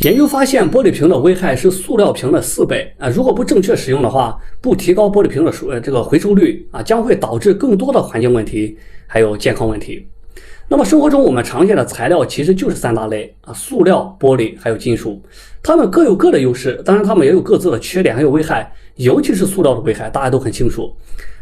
研究发现，玻璃瓶的危害是塑料瓶的4倍啊！如果不正确使用的话，不提高玻璃瓶的这个回收率啊，将会导致更多的环境问题，还有健康问题。那么生活中我们常见的材料其实就是3大类啊：塑料、玻璃还有金属。它们各有各的优势，当然它们也有各自的缺点还有危害。尤其是塑料的危害，大家都很清楚，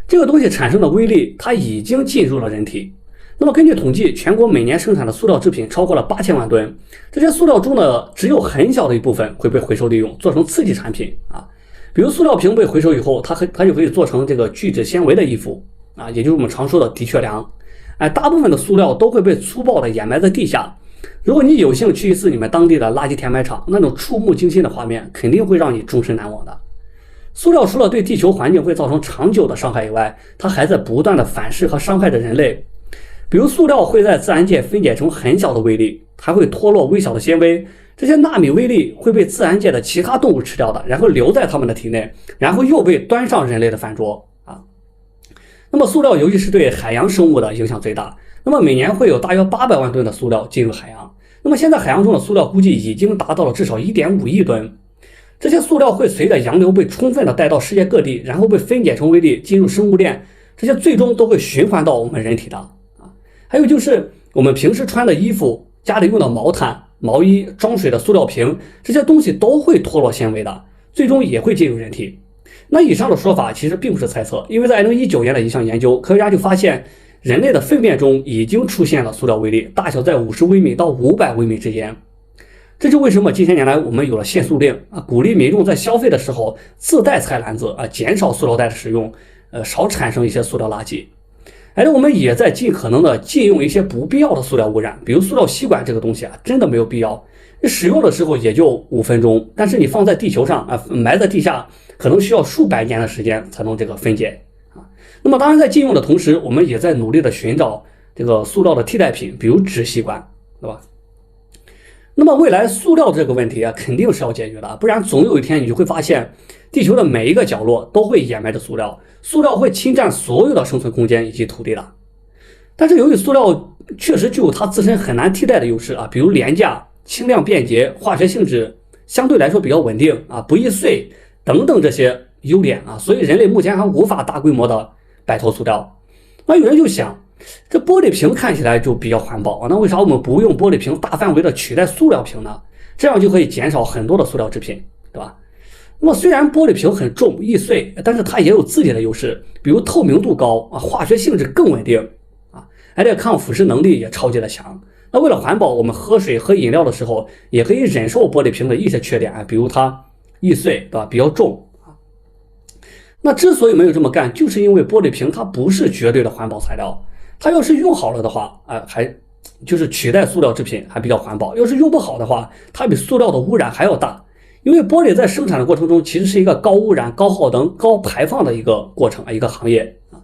这个东西产生的微粒，它已经进入了人体。那么根据统计，全国每年生产的塑料制品超过了8000万吨，这些塑料中呢，只有很小的一部分会被回收利用，做成次级产品啊。比如塑料瓶被回收以后，它就可以做成这个聚酯纤维的衣服啊，也就是我们常说的的确良。大部分的塑料都会被粗暴的掩埋在地下。如果你有幸去一次你们当地的垃圾填埋场，那种触目惊心的画面肯定会让你终身难忘的。塑料除了对地球环境会造成长久的伤害以外，它还在不断的反噬和伤害着人类。比如塑料会在自然界分解成很小的微粒，还会脱落微小的纤维，这些纳米微粒会被自然界的其他动物吃掉的，然后留在它们的体内，然后又被端上人类的饭桌啊。那么塑料尤其是对海洋生物的影响最大，那么每年会有大约800万吨的塑料进入海洋。那么现在海洋中的塑料估计已经达到了至少1.5亿吨。这些塑料会随着洋流被充分的带到世界各地，然后被分解成微粒进入生物链，这些最终都会循环到我们人体的。还有就是我们平时穿的衣服、家里用的毛毯、毛衣、装水的塑料瓶，这些东西都会脱落纤维的，最终也会进入人体。那以上的说法其实并不是猜测，因为在2019年的一项研究，科学家就发现人类的粪便中已经出现了塑料微粒，大小在50微米到500微米之间。这就为什么近些年来我们有了限塑令啊，鼓励民众在消费的时候自带菜篮子啊，减少塑料袋的使用，少产生一些塑料垃圾。我们也在尽可能的禁用一些不必要的塑料污染，比如塑料吸管这个东西啊，真的没有必要。使用的时候也就5分钟，但是你放在地球上啊，埋在地下，可能需要数百年的时间才能这个分解啊。那么当然在禁用的同时，我们也在努力的寻找这个塑料的替代品，比如纸吸管，对吧？那么未来塑料这个问题啊，肯定是要解决的，不然总有一天你就会发现，地球的每一个角落都会掩埋着塑料，塑料会侵占所有的生存空间以及土地的。但是由于塑料确实具有它自身很难替代的优势啊，比如廉价、轻量、便捷、化学性质相对来说比较稳定啊，不易碎等等这些优点啊，所以人类目前还无法大规模的摆脱塑料。那有人就想，这玻璃瓶看起来就比较环保啊，那为啥我们不用玻璃瓶大范围的取代塑料瓶呢？这样就可以减少很多的塑料制品，对吧？那么虽然玻璃瓶很重易碎，但是它也有自己的优势，比如透明度高啊，化学性质更稳定啊，而且抗腐蚀能力也超级的强。那为了环保，我们喝水喝饮料的时候也可以忍受玻璃瓶的一些缺点啊，比如它易碎，对吧？比较重啊。那之所以没有这么干，就是因为玻璃瓶它不是绝对的环保材料，它要是用好了的话啊，还就是取代塑料制品还比较环保，要是用不好的话，它比塑料的污染还要大。因为玻璃在生产的过程中其实是一个高污染、高耗能、高排放的一个过程啊，一个行业啊。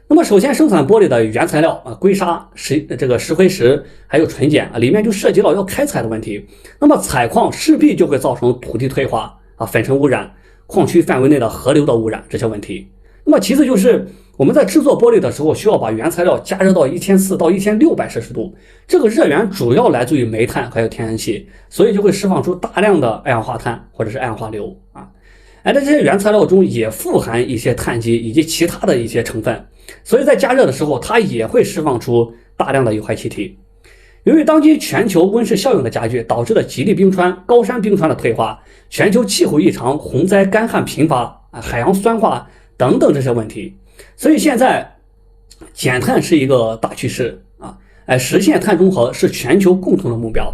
那么首先生产玻璃的原材料啊，硅砂、石灰石还有纯碱啊，里面就涉及到要开采的问题。那么采矿势必就会造成土地退化啊、粉尘污染、矿区范围内的河流的污染这些问题。那么其次就是我们在制作玻璃的时候，需要把原材料加热到1400到1600摄氏度，这个热源主要来自于煤炭还有天然气，所以就会释放出大量的二氧化碳或者是二氧化硫啊。在这些原材料中也富含一些碳基以及其他的一些成分，所以在加热的时候，它也会释放出大量的有害气体。由于当今全球温室效应的加剧，导致了极地冰川、高山冰川的退化，全球气候异常、洪灾、干旱频发海洋酸化等等这些问题。所以现在减碳是一个大趋势啊，实现碳中和是全球共同的目标。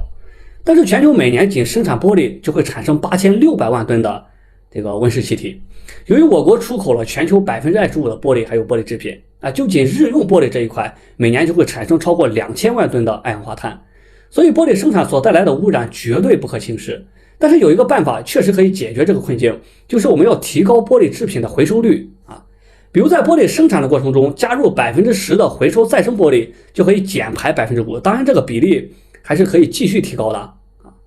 但是全球每年仅生产玻璃就会产生8600万吨的这个温室气体。由于我国出口了全球25%的玻璃还有玻璃制品啊，就仅日用玻璃这一块，每年就会产生超过2000万吨的二氧化碳。所以玻璃生产所带来的污染绝对不可轻视。但是有一个办法确实可以解决这个困境，就是我们要提高玻璃制品的回收率啊。比如在玻璃生产的过程中加入10%的回收再生玻璃，就可以减排5%，当然这个比例还是可以继续提高的。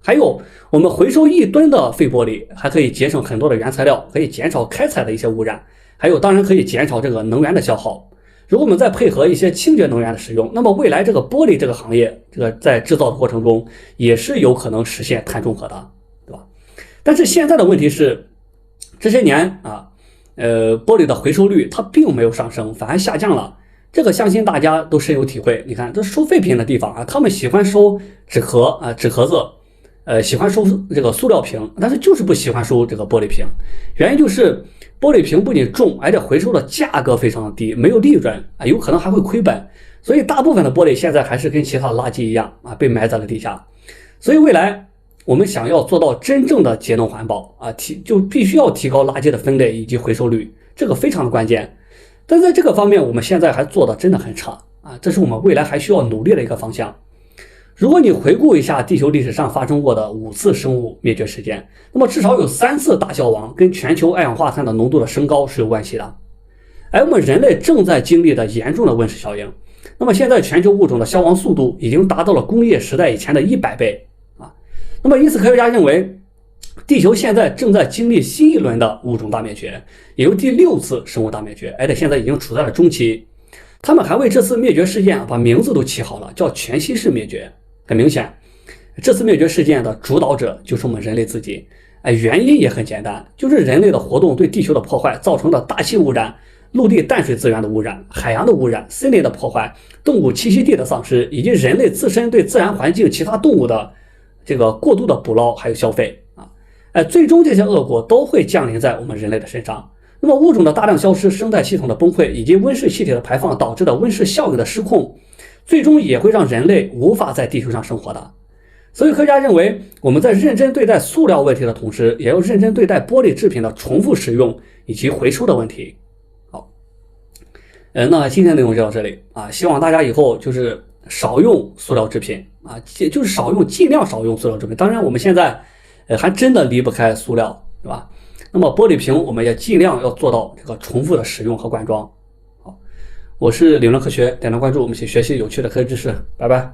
还有我们回收1吨的废玻璃，还可以节省很多的原材料，可以减少开采的一些污染，还有当然可以减少这个能源的消耗。如果我们再配合一些清洁能源的使用，那么未来这个玻璃这个行业，这个在制造的过程中也是有可能实现碳中和的。但是现在的问题是，这些年啊，玻璃的回收率它并没有上升，反而下降了。这个相信大家都深有体会。你看，这收废品的地方啊，他们喜欢收纸壳啊、纸壳子，喜欢收这个塑料瓶，但是就是不喜欢收这个玻璃瓶。原因就是玻璃瓶不仅重，而且回收的价格非常的低，没有利润啊，有可能还会亏本。所以大部分的玻璃现在还是跟其他的垃圾一样啊，被埋在了地下。所以未来我们想要做到真正的节能环保啊，就必须要提高垃圾的分类以及回收率，这个非常的关键。但在这个方面，我们现在还做的真的很差啊，这是我们未来还需要努力的一个方向。如果你回顾一下地球历史上发生过的5次生物灭绝事件，那么至少有3次大消亡跟全球二氧化碳的浓度的升高是有关系的。而我们人类正在经历的严重的温室效应，那么现在全球物种的消亡速度已经达到了工业时代以前的100倍啊。那么因此科学家认为，地球现在正在经历新一轮的物种大灭绝，也有第6次生物大灭绝，而且现在已经处在了中期。他们还为这次灭绝事件把名字都起好了，叫全息式灭绝。很明显，这次灭绝事件的主导者就是我们人类自己。原因也很简单，就是人类的活动对地球的破坏造成的大气污染、陆地淡水资源的污染、海洋的污染、森林的破坏、动物栖息地的丧失，以及人类自身对自然环境其他动物的这个过度的捕捞还有消费啊，最终这些恶果都会降临在我们人类的身上。那么物种的大量消失、生态系统的崩溃以及温室气体的排放导致的温室效应的失控，最终也会让人类无法在地球上生活的。所以科学家认为，我们在认真对待塑料问题的同时，也要认真对待玻璃制品的重复使用以及回收的问题。好，那今天内容就到这里啊，希望大家以后就是少用塑料制品啊，就是尽量少用塑料制品。当然，我们现在还真的离不开塑料，对吧？那么玻璃瓶我们也尽量要做到这个重复的使用和灌装。好，我是理论科学，点亮关注，我们一起学习有趣的科学知识，拜拜。